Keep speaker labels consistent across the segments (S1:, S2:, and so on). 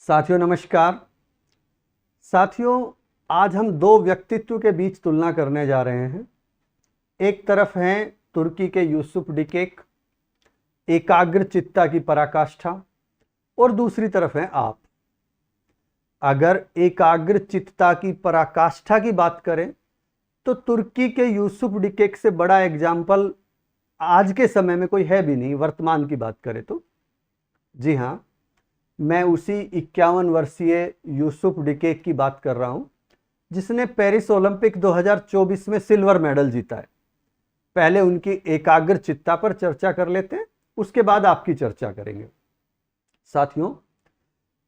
S1: साथियों नमस्कार। साथियों, आज हम दो व्यक्तित्व के बीच तुलना करने जा रहे हैं। एक तरफ हैं तुर्की के यूसुफ डिकेक, एकाग्र चित्ता की पराकाष्ठा, और दूसरी तरफ हैं आप। अगर एकाग्र चित्ता की पराकाष्ठा की बात करें तो तुर्की के यूसुफ डिकेक से बड़ा एग्जाम्पल आज के समय में कोई है भी नहीं। वर्तमान की बात करें तो जी हाँ, मैं उसी 51 वर्षीय यूसुफ डिकेक की बात कर रहा हूं, जिसने पेरिस ओलंपिक 2024 में सिल्वर मेडल जीता है। पहले उनकी एकाग्र चित्ता पर चर्चा कर लेते हैं, उसके बाद आपकी चर्चा करेंगे। साथियों,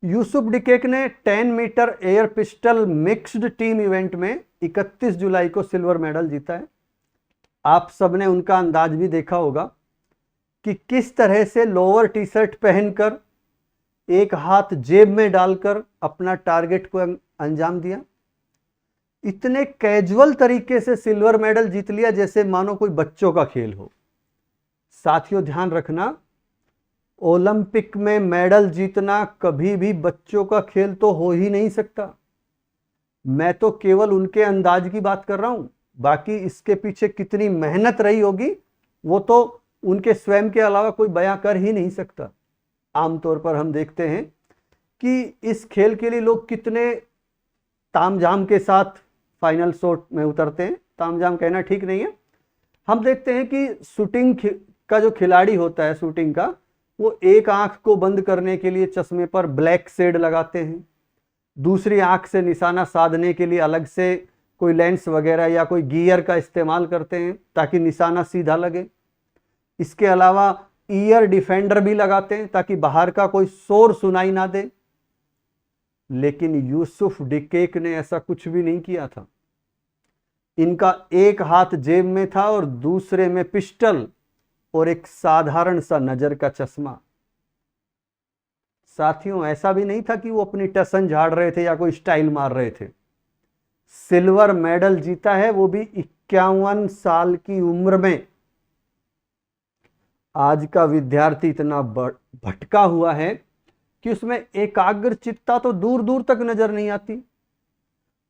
S1: यूसुफ डिकेक ने 10 metre air pistol mixed team event में 31 जुलाई को सिल्वर मेडल जीता है। आप सबने उनका अंदाज भी देखा होगा कि किस तरह से लोअर टी शर्ट पहनकर एक हाथ जेब में डालकर अपना टारगेट को अंजाम दिया। इतने कैजुअल तरीके से सिल्वर मेडल जीत लिया जैसे मानो कोई बच्चों का खेल हो। साथियों ध्यान रखना, ओलंपिक में मेडल जीतना कभी भी बच्चों का खेल तो हो ही नहीं सकता। मैं तो केवल उनके अंदाज की बात कर रहा हूं, बाकी इसके पीछे कितनी मेहनत रही होगी वो तो उनके स्वयं के अलावा कोई बयां कर ही नहीं सकता। आमतौर पर हम देखते हैं कि इस खेल के लिए लोग कितने तामझाम के साथ फाइनल शॉट में उतरते हैं। तामझाम कहना ठीक नहीं है। हम देखते हैं कि शूटिंग का जो खिलाड़ी होता है शूटिंग का, वो एक आंख को बंद करने के लिए चश्मे पर ब्लैक शेड लगाते हैं, दूसरी आंख से निशाना साधने के लिए अलग से कोई लेंस वगैरह या कोई गियर का इस्तेमाल करते हैं ताकि निशाना सीधा लगे। इसके अलावा ईयर डिफेंडर भी लगाते हैं ताकि बाहर का कोई शोर सुनाई ना दे। लेकिन यूसुफ डिकेक ने ऐसा कुछ भी नहीं किया था। इनका एक हाथ जेब में था और दूसरे में पिस्टल और एक साधारण सा नजर का चश्मा। साथियों, ऐसा भी नहीं था कि वो अपनी टसन झाड़ रहे थे या कोई स्टाइल मार रहे थे। सिल्वर मेडल जीता है, वो भी 51 साल की उम्र में। आज का विद्यार्थी इतना भटका हुआ है कि उसमें एकाग्र चित्ता तो दूर दूर तक नजर नहीं आती।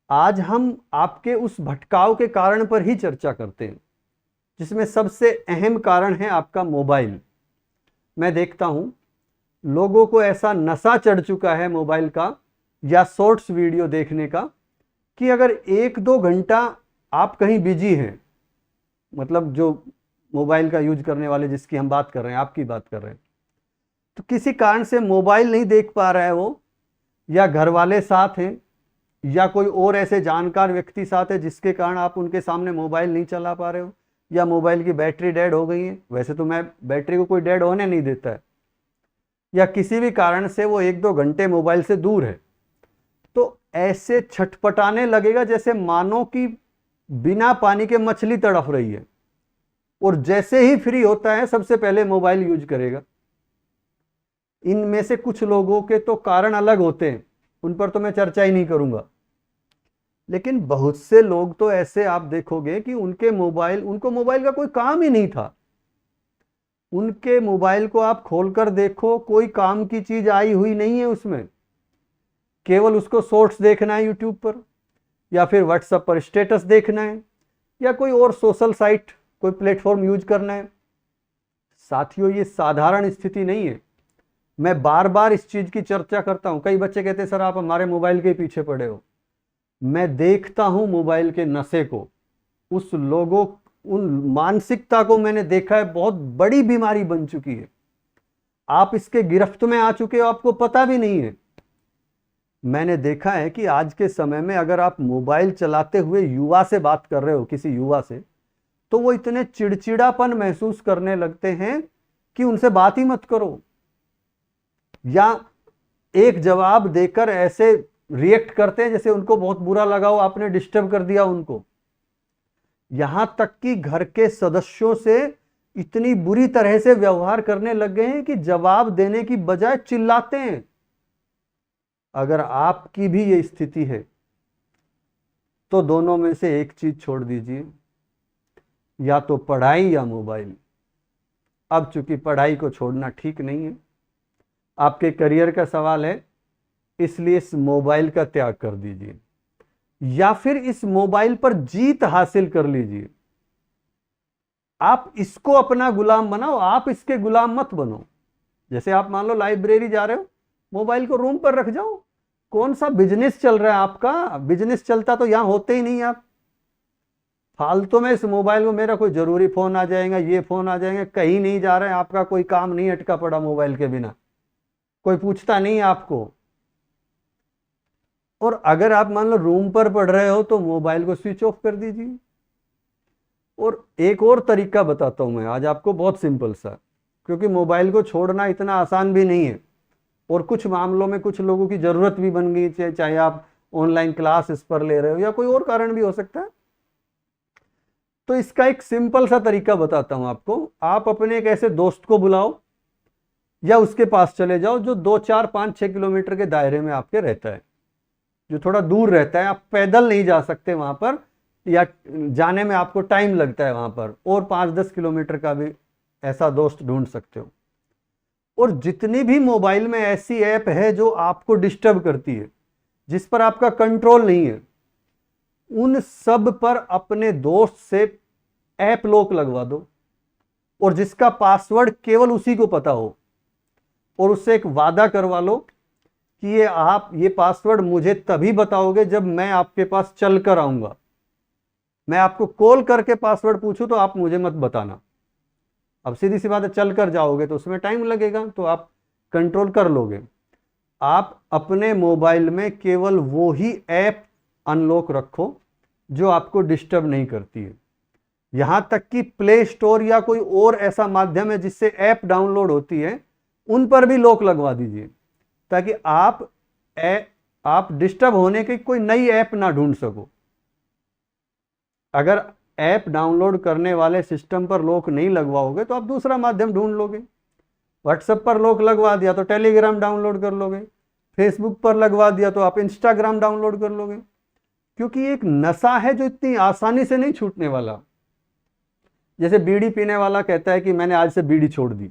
S1: आज हम आपके उस भटकाव के कारण पर ही चर्चा करते हैं, जिसमें सबसे अहम कारण है आपका मोबाइल। मैं देखता हूं लोगों को ऐसा नशा चढ़ चुका है मोबाइल का या शॉर्ट्स वीडियो देखने का कि अगर 1-2 घंटा आप कहीं बिजी हैं, मतलब जो मोबाइल का यूज करने वाले जिसकी हम बात कर रहे हैं, आपकी बात कर रहे हैं, तो किसी कारण से मोबाइल नहीं देख पा रहा है वो, या घर वाले साथ हैं या कोई और ऐसे जानकार व्यक्ति साथ है जिसके कारण आप उनके सामने मोबाइल नहीं चला पा रहे हो, या मोबाइल की बैटरी डेड हो गई है। वैसे तो मैं बैटरी को कोई डेड होने नहीं देता है। या किसी भी कारण से वो 1-2 घंटे मोबाइल से दूर है, तो ऐसे छटपटाने लगेगा जैसे मानो कि बिना पानी के मछली तड़फ रही है, और जैसे ही फ्री होता है सबसे पहले मोबाइल यूज करेगा। इनमें से कुछ लोगों के तो कारण अलग होते हैं, उन पर तो मैं चर्चा ही नहीं करूंगा। लेकिन बहुत से लोग तो ऐसे आप देखोगे कि उनको मोबाइल का कोई काम ही नहीं था। उनके मोबाइल को आप खोलकर देखो, कोई काम की चीज आई हुई नहीं है उसमें। केवल उसको शॉर्ट्स देखना है यूट्यूब पर, या फिर व्हाट्सएप पर स्टेटस देखना है, या कोई और सोशल साइट कोई प्लेटफॉर्म यूज करना है। साथियों, ये साधारण स्थिति नहीं है। मैं बार बार इस चीज की चर्चा करता हूं। कई बच्चे कहते हैं सर आप हमारे मोबाइल के पीछे पड़े हो। मैं देखता हूं मोबाइल के नशे को, उन मानसिकता को मैंने देखा है, बहुत बड़ी बीमारी बन चुकी है। आप इसके गिरफ्त में आ चुके हो, आपको पता भी नहीं है। मैंने देखा है कि आज के समय में अगर आप मोबाइल चलाते हुए युवा से बात कर रहे हो, किसी युवा से, तो वो इतने चिड़चिड़ापन महसूस करने लगते हैं कि उनसे बात ही मत करो, या एक जवाब देकर ऐसे रिएक्ट करते हैं जैसे उनको बहुत बुरा लगा हो, आपने डिस्टर्ब कर दिया उनको। यहां तक कि घर के सदस्यों से इतनी बुरी तरह से व्यवहार करने लग गए हैं कि जवाब देने की बजाय चिल्लाते हैं। अगर आपकी भी ये स्थिति है तो दोनों में से एक चीज छोड़ दीजिए, या तो पढ़ाई या मोबाइल। अब चूंकि पढ़ाई को छोड़ना ठीक नहीं है, आपके करियर का सवाल है, इसलिए इस मोबाइल का त्याग कर दीजिए, या फिर इस मोबाइल पर जीत हासिल कर लीजिए। आप इसको अपना गुलाम बनाओ, आप इसके गुलाम मत बनो। जैसे आप मान लो लाइब्रेरी जा रहे हो, मोबाइल को रूम पर रख जाओ। कौन सा बिजनेस चल रहा है आपका? बिजनेस चलता तो यहां होते ही नहीं आप। फालतू में इस मोबाइल में मेरा कोई जरूरी फोन आ जाएगा, ये फोन आ जाएगा, कहीं नहीं जा रहे हैं, आपका कोई काम नहीं अटका पड़ा मोबाइल के बिना, कोई पूछता नहीं आपको। और अगर आप मान लो रूम पर पढ़ रहे हो तो मोबाइल को स्विच ऑफ कर दीजिए। और एक और तरीका बताता हूं मैं आज आपको, बहुत सिंपल सा, क्योंकि मोबाइल को छोड़ना इतना आसान भी नहीं है, और कुछ मामलों में कुछ लोगों की जरूरत भी बन गई, चाहे आप ऑनलाइन क्लास इस पर ले रहे हो या कोई और कारण भी हो सकता है। तो इसका एक सिंपल सा तरीका बताता हूं आपको। आप अपने एक ऐसे दोस्त को बुलाओ या उसके पास चले जाओ जो 2, 4, 5, 6 किलोमीटर के दायरे में आपके रहता है, जो थोड़ा दूर रहता है, आप पैदल नहीं जा सकते वहां पर, या जाने में आपको टाइम लगता है वहां पर, और 5-10 किलोमीटर का भी ऐसा दोस्त ढूंढ सकते हो। और जितनी भी मोबाइल में ऐसी ऐप है जो आपको डिस्टर्ब करती है, जिस पर आपका कंट्रोल नहीं है, उन सब पर अपने दोस्त से ऐप लॉक लगवा दो, और जिसका पासवर्ड केवल उसी को पता हो, और उससे एक वादा करवा लो कि ये पासवर्ड मुझे तभी बताओगे जब मैं आपके पास चल कर आऊंगा। मैं आपको कॉल करके पासवर्ड पूछूं तो आप मुझे मत बताना। अब सीधी सी बात है, चल कर जाओगे तो उसमें टाइम लगेगा, तो आप कंट्रोल कर लोगे। आप अपने मोबाइल में केवल वो ही ऐप अनलॉक रखो जो आपको डिस्टर्ब नहीं करती है। यहां तक कि प्ले स्टोर या कोई और ऐसा माध्यम है जिससे ऐप डाउनलोड होती है, उन पर भी लॉक लगवा दीजिए, ताकि आप डिस्टर्ब होने की कोई नई ऐप ना ढूंढ सको। अगर ऐप डाउनलोड करने वाले सिस्टम पर लॉक नहीं लगवाओगे तो आप दूसरा माध्यम ढूंढ लोगे। व्हाट्सएप पर लॉक लगवा दिया तो टेलीग्राम डाउनलोड कर लोगे, फेसबुक पर लगवा दिया तो आप इंस्टाग्राम डाउनलोड कर लोगे। क्योंकि एक नशा है जो इतनी आसानी से नहीं छूटने वाला। जैसे बीड़ी पीने वाला कहता है कि मैंने आज से बीड़ी छोड़ दी,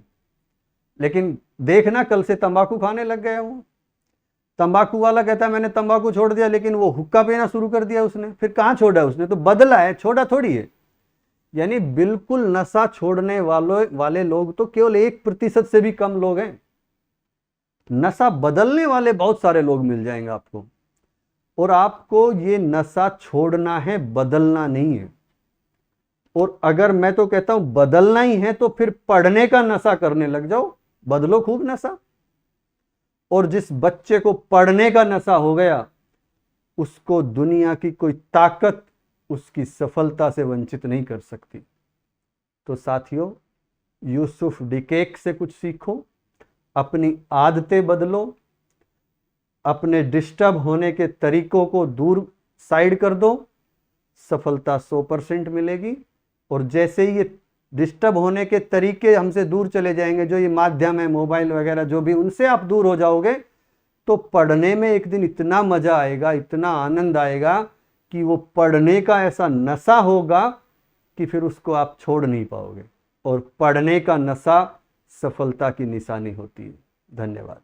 S1: लेकिन देखना कल से तंबाकू खाने लग गया वो। तंबाकू वाला कहता है मैंने तंबाकू छोड़ दिया, लेकिन वो हुक्का पीना शुरू कर दिया उसने। फिर कहां छोड़ा उसने? तो बदला है, छोड़ा थोड़ी है। यानी बिल्कुल नशा छोड़ने वाले लोग तो केवल 1% से भी कम लोग हैं। नशा बदलने वाले बहुत सारे लोग मिल जाएंगे आपको। और आपको ये नशा छोड़ना है, बदलना नहीं है। और अगर मैं तो कहता हूं बदलना ही है तो फिर पढ़ने का नशा करने लग जाओ, बदलो खूब नशा। और जिस बच्चे को पढ़ने का नशा हो गया, उसको दुनिया की कोई ताकत उसकी सफलता से वंचित नहीं कर सकती। तो साथियों, यूसुफ डिकेक से कुछ सीखो, अपनी आदतें बदलो, अपने डिस्टर्ब होने के तरीकों को दूर साइड कर दो, सफलता 100% मिलेगी। और जैसे ही ये डिस्टर्ब होने के तरीके हमसे दूर चले जाएंगे, जो ये माध्यम है मोबाइल वगैरह जो भी, उनसे आप दूर हो जाओगे, तो पढ़ने में एक दिन इतना मजा आएगा, इतना आनंद आएगा कि वो पढ़ने का ऐसा नशा होगा कि फिर उसको आप छोड़ नहीं पाओगे। और पढ़ने का नशा सफलता की निशानी होती है। धन्यवाद।